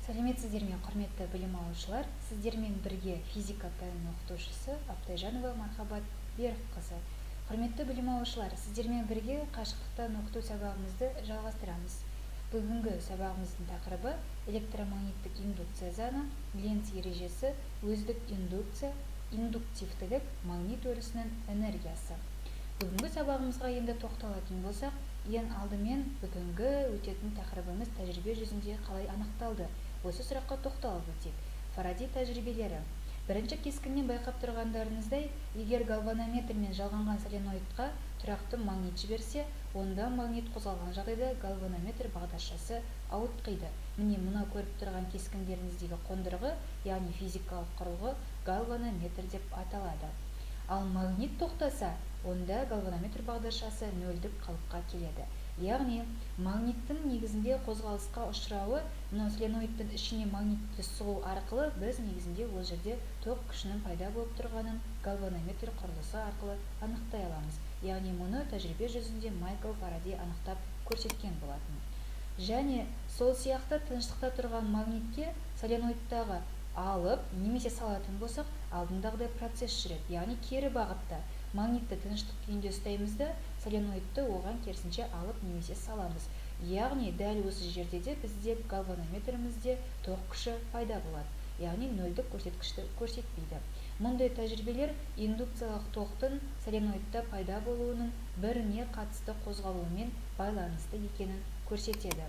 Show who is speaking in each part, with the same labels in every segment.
Speaker 1: Сәлеметсіздер ме, құрметті білім алушылар. Сіздермен бірге физика пәнінің оқытушысы Аптайжанова Мархабат Берікқызы. Құрметті білім алушылар, сіздермен бірге қашықтықтан оқыту сабағымызды жалғастырамыз. Бүгінгі сабағымыздың тақырыбы электромагниттік индукция заңы, Ленц ережесі, өздік индукция, индуктивтілік, магнит өрісінің энергиясы. Бүгінгі сабағымызға енді тоқталатын болсақ, ең алдымен бүгінгі өтетін тақырыбымыз тәжірибе жүзінде қалай анықталды. Осы сұраққа тоқталып өтейік. Фарадей тәжірибелері. Бірінші кескіннен байқап тұрғандарыңыздай, егер галванометр мен жалғанған соленоидқа тұрақты магнит жіберсе, онда магнит қозғалған жағдайда галванометр бағдаршасы ауытқиды. Міне мынау көріп тұрған кескіндеріңіздегі қондырғы, яғни физикалық құрылғы галванометр деп аталады. Ал магнит тоқтаса, онда галванометр бағдаршасы нөлдік қалыпқа келеді. Яғни магниттің негізінде қозғалысқа ұшырауы, мынау соленоидтың ішіне магнитті сұғу арқылы біз негізінде ол жерде ток күшінің пайда болып тұрғанын галванометр құрылысы арқылы анықтай аламыз. Яғни мұны тәжірибе жүзінде Майкл Фарадей анықтап көрсеткен болатын. Және сол сияқты тыныштықта тұрған магнитке соленоидтағы алып немесе салатын болсақ, алдындағыдай процесс жүреді, яғни кері бағытта. Магнитті тыныштық күйінде ұстаймыз да, соленоидты оған керісінше алып немесе саламыз. Яғни дәл осы жерде де бізде галванометрімізде ток күші пайда болады. Яғни нөлдік көрсеткішті көрсетпейді. Мұндай тәжірибелер индукциялық тоқтың соленоидта пайда болуының біріне қатысты қозғалуымен байланысты екенін көрсетеді.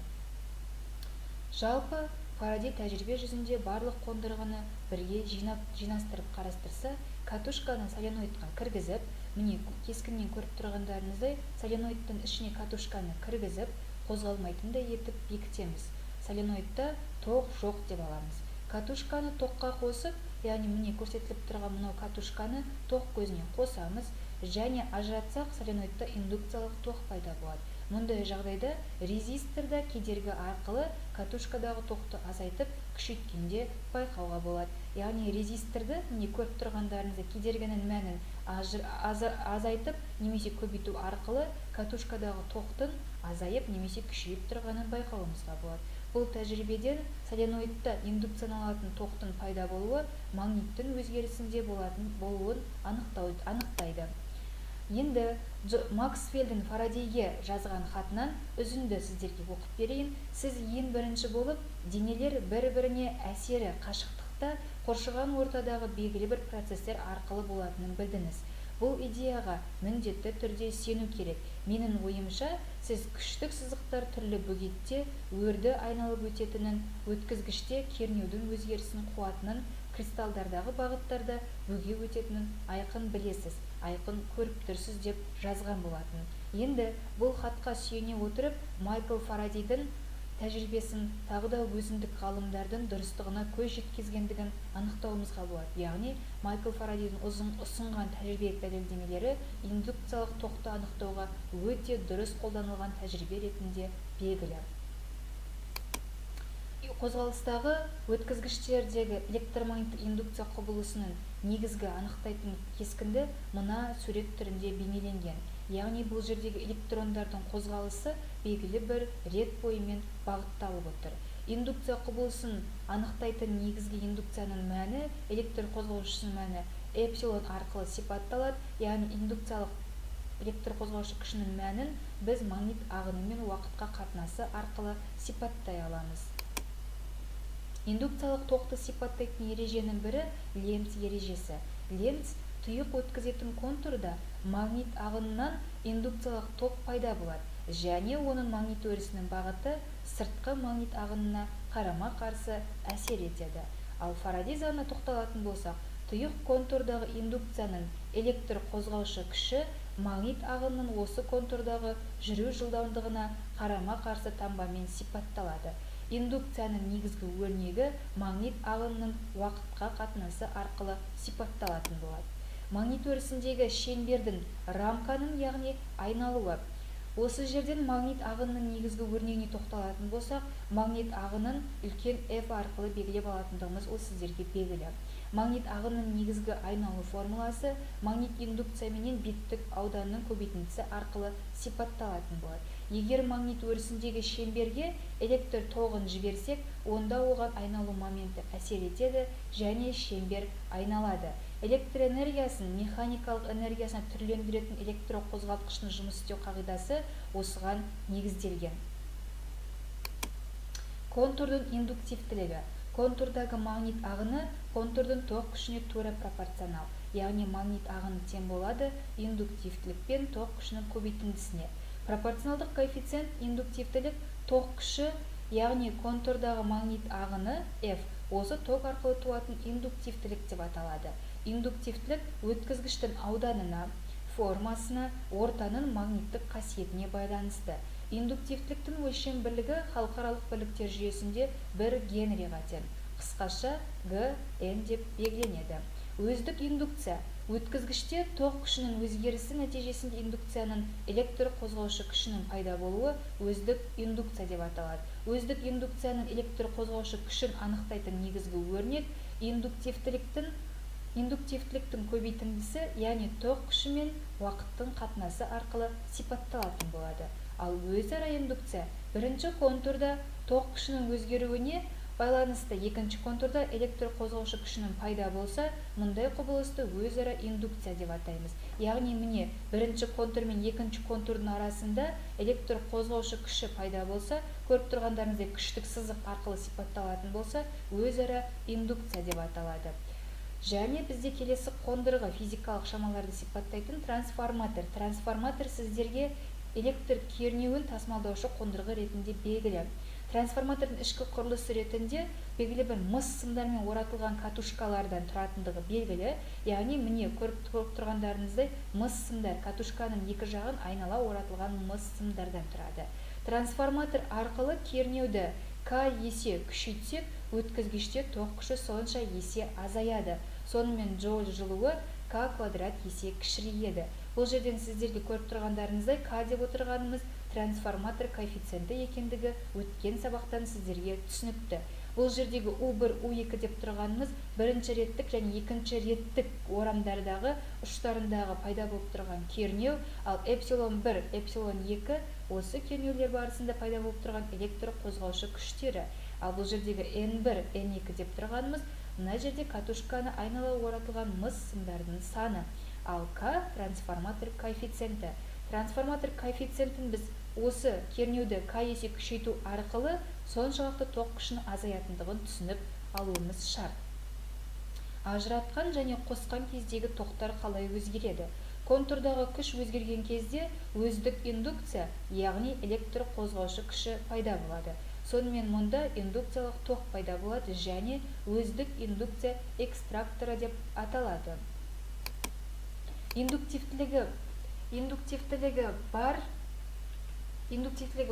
Speaker 1: Жалпы Фарадей тәжірибе жүзінде барлық қондырғыны бірге жинастырып қарастырса, катушканы соленоидқа кіргізіп, міне кескіннен көріп тұрғандарыңыздай, соленоидтың ішіне катушканы кіргізіп, қозғалмайтындай етіп бекітеміз. Соленоидта ток жоқ деп аламыз. Катушканы токқа қосып, яғни міне көрсетіліп тұрған мынау катушканы ток көзіне қосамыз және ажыратсақ, соленоидта индукциялық ток пайда болады. Мұндай жағдайда резисторда кедергі арқылы катушкадағы тоқты азайтып, күшейткенде байқауға болады. Яғни резисторды, міне көріп тұрғандарыңызда кедергінің мәнін азайтып немесе көбейту арқылы катушкадағы тоқтың азайып немесе күшейіп тұрғанын байқауымызға болады. Бұл тәжірибеден соленоидта индукцияланатын тоқтың пайда болуы магниттің өзгерісінде болуын анықтайды. Енді Максвеллдің Фарадейге жазған хатынан үзінді сіздерге оқып берейін. Сіз ең бірінші болып денелер бір-біріне әсері қашықтықта қоршаған ортадағы белгілі бір процестер арқылы болатынын білдіңіз. Бұл идеяға міндетті түрде сену керек. Менің ойымша, сіз күштік сызықтар түрлі бөгетте өрді айналып өтетінін, өткізгіште кернеудің өзгерісін қуатының, кристалдардағы бағыттарда бөге өтетінін айқын білесіз, айқын көріп тұрсыз деп жазған болатын. Енді бұл хатқа сүйене отырып, Майкл Фарадейдің тәжірибесін тағы да өзіндік ғалымдардың дұрыстығына көз жеткізгендігін анықтауымызға болады. Яғни Майкл Фарадейдің ұсынған тәжірибелік дәлелдемелері индукциялық тоқты анықтауға өте дұрыс қолданылған тәжірибе ретінде белгілі. Қозғалыстағы өткізгіштердегі электромагниттік индукция құбылысының негізгі анықтайтын кескінді мына сурет түрінде бейнеленген. Яғни бұл жердегі электрондардың қозғалысы белгілі бір рет бойымен бағытталып отыр. Индукция құбылысын анықтайтын негізгі индукцияның мәні, электр қозғалушысының мәні эпсилон арқылы сипатталады. Яғни индукциялық электр қозғалушы күшінің мәнін біз магнит ағыны мен уақытқа қатынасы арқылы сипаттай аламыз. Индукциялық тоқты сипаттайтын ереженің бірі Ленц ережесі. Ленц тұйық өткізетін контурда магнит ағынынан индукциялық ток пайда болады және оның магнит өрісінің бағыты сыртқы магнит ағынына қарама-қарсы әсер етеді. Ал Фарадей заңына тоқталатын болсақ, тұйық контурдағы индукцияның электр қозғаушы күші магнит ағынының осы контурдағы жүру жылдамдығына қарама-қарсы таңбамен сипатталады. Индукцияның негізгі өрнегі магнит ағынының уақытқа қатынасы арқылы сипатталатын болады. Магнит өрісіндегі шеңбердің рамканың, яғни айналуы. Осы жерден магнит ағынының негізгі өрнегіне тоқталатын болсақ, магнит ағынын үлкен F арқылы белгілеп алатындығымыз ол сіздерге белгілі. Магнит ағынының негізгі айналу формуласы магнит индукция менен беттік ауданның көбейтіндісі арқылы сипатталатын болады. Егер магнит өрісіндегі шеңберге электр тоғын жіберсек, онда оған айналу моменті әсер етеді және шеңбер айналады. Электр энергиясын механикалық энергиясына түрлендіретін электрқозғалтқыштың жұмыс істеу қағидасы осыған негізделген. Контурдың индуктивтілігі. Контурдағы магнит ағыны контурдың тоқ күшіне тура пропорционал. Яғни магнит ағыны тең болады индуктивтілік пен тоқ күшінің көбейтіндісіне. Пропорционалдық коэффициент индуктивтілік тоқ күші, яғни контурдағы магнит ағыны F осы тоқ арқылы туатын индуктивтілік деп аталады. Индуктивтілік өткізгіштің ауданына, формасына, ортаның магниттік қасиетіне байланысты. Индуктивтіліктің өлшем бірлігі халықаралық бірліктер жүйесінде 1 Генриға тең, қысқаша Gn деп белгіленеді. Өздік индукция. Өткізгіште тоқ күшінің өзгерісі нәтижесінде индукцияның электр қозғаушы күшінің пайда болуы өздік индукция деп аталады. Өздік индукцияның электр қозғаушы күшін анықтайтын негізгі өрнек индуктивтіліктің көбейтіндісі, яғни тоқ күші мен уақыттың қатынасы арқылы сипатталатын болады. Ал өзара индукция бірінші контурда тоқ күшінің өзгеруіне байланысты, екінші контурда электр қозғаушы күшінің пайда болса, мұндай құбылысты өзара индукция деп атаймыз. Яғни міне бірінші контур мен екінші контурдың арасында электр қозғаушы күші пайда болса, көріп тұрғандарыңыздай күштік сызық арқылы сипатталатын болса, өзара индукция деп аталады. Және бізде келесі қондырғы физикалық шамаларды сипаттайтын трансформатор. Трансформатор сіздерге электр кернеуін тасымалдаушы қондырғы ретінде белгілі. Трансформатордың ішкі құрылысы ретінде белгілі бір мыс сымдармен оратылған катушкалардан тұратындығы белгілі. Яғни міне көріп тұрғандарыңыздай мыс сымдар катушканың екі жағын айнала оратылған мыс сымдардан тұрады. Трансформатор арқылы кернеуді К есе күшейтсек, өткізгіште тоқ күші сонша есе азаяды. Сонымен джоуль жылуы К квадрат есе кішірейеді. Бұл жерден сіздерге көріп тұрғандарыңыздай К деп отырғанымыз трансформатор коэффициенті екендігі өткен сабақтан сіздерге түсінікті. Бұл жердегі U1, U2 деп тұрғанымыз бірінші реттік және екінші реттік орамдардағы ұштарындағы пайда болып тұрған кернеу, ал эпсилон 1, эпсилон 2 осы кернеулер барысында пайда болып тұрған электр қозғаушы күштері. Ал бұл жердегі N1, N2 деп тұрғанымыз мына жерде катушканы айнала оратылған мыс сымдардың саны. Ал К трансформатор коэффициенті. Трансформатор коэффициентін біз осы кернеуді К есе күшейту арқылы соншалықты тоқ күшінің азаятындығын түсініп алуымыз шарт. Ажыратқан және қосқан кездегі тоқтар қалай өзгереді? Контурдағы күш өзгерген кезде өздік индукция, яғни электр қозғаушы күші пайда болады. Сонымен мұнда индукциялық тоқ пайда болады және өздік индукция экстракторы деп аталады. Индуктивтілігі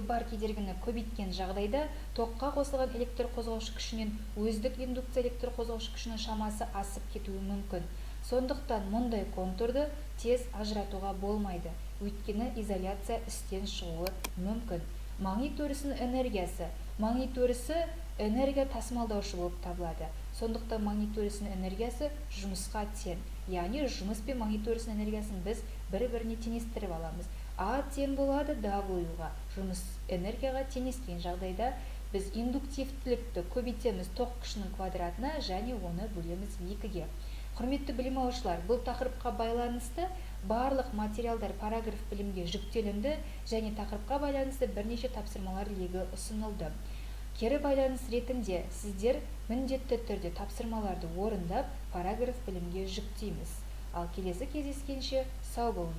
Speaker 1: бар кедергіні көбейткен жағдайда тоққа қосылған электр қозғаушы күшінен өздік индукция электр қозғаушы күшінің шамасы асып кетуі мүмкін. Сондықтан мұндай контурды тез ажыратуға болмайды, өйткені изоляция істен шығуы мүмкін. Магнит өрісінің энергиясы. Магнит өрісі энергия тасымалдаушы болып табылады. Сондықтан магнит өрісінің энергиясы жұмысқа тең. Яғни жұмыс пен магнит өрісінің энергиясын біз бір-біріне теңестіріп аламыз. А тең болады W-ға. Жұмыс энергияға теңескен жағдайда біз индуктивтілікті көбейтеміз тоқ күшінің квадратына және оны бөлеміз 2-ге. Құрметті білім алушылар, бұл тақырыпқа байланысты барлық материалдар параграф білімге жүктелінді және тақырыпқа байланысты бірнеше тапсырмалар легі ұсынылды. Кері байланыс ретінде сіздер міндетті түрде тапсырмаларды орындап параграф білімге жүктейміз. Ал келесі кездескенше сау болыңыздар.